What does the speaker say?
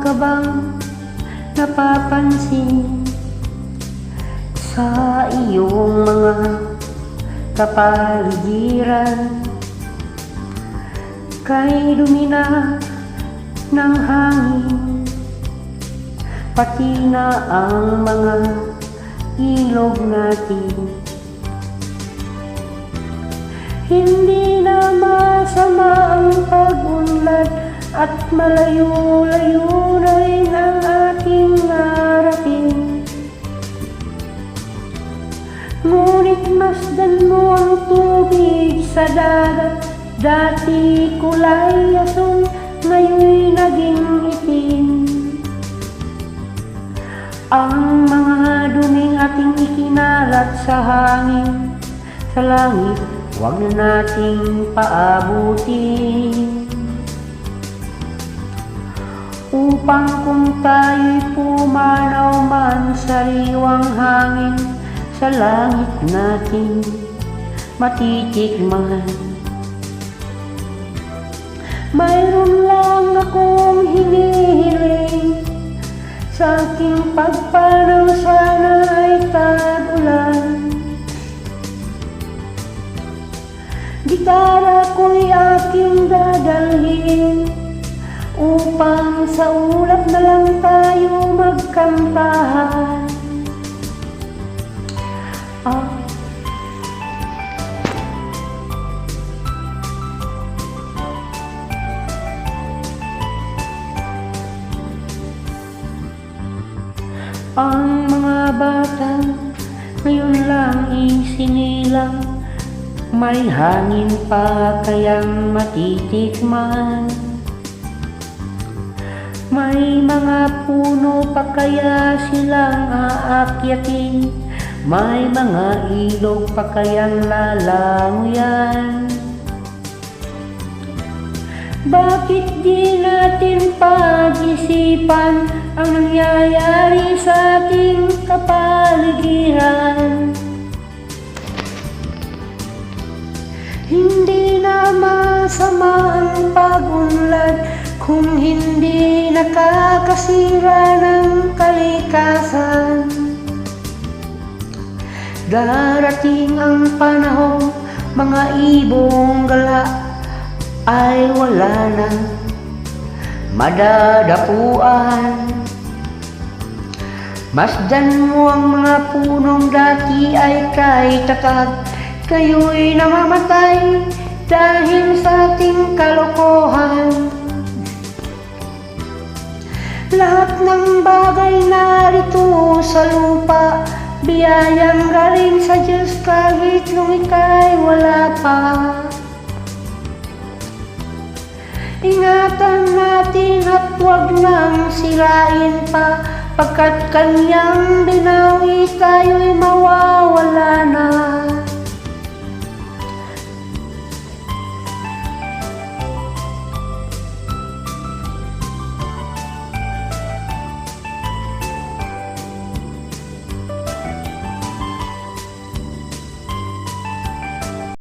ka bang napapansin sa iyong mga kapaligiran? Kay dumi na ng hangin, pati na ang mga ilog natin. Hindi na masama ang pag-unlad at malayo-layo na rin ang ating narating. Ngunit masdan mo ang tubig sa dagat. Dati kulay asul, ngayon'y naging itim. Ang mga duming ating ikinalat sa hangin, sa langit, huwag na nating paabutin. Upang kung tayo'y pumanaw man sa sariwang hangin, sa langit natin matitikman. Mayroon lang akong hinihiling, sa aking pagpanaw sana ay tag-ulan. Gitara ko'y aking dadalhin, upang sa ulap na lang tayo magkantahan. Ang mga bata ngayon lang isinilang, may hangin pa kayang matitikman. May mga puno pa kaya silang aakyatin, may mga ilog pa kayang lalanguyan. Bakit di natin pag-isipan ang nangyayari sa ating kapaligiran? Hindi na masama ang pag-unlad kung hindi nakakasira ng kalikasan. Darating ang panahon, mga ibong gala ay wala na madadapuan. Masdan mo ang mga punong dati ay kay tatag, kayo'y namamatay dahil sa ating kalokohan. Lahat ng bagay narito sa lupa, biyayang galing sa Diyos kahit nung ika'y wala pa. Ingatan natin at huwag nang sirain pa, pagkat kanyang binawi tayo'y mawawala na.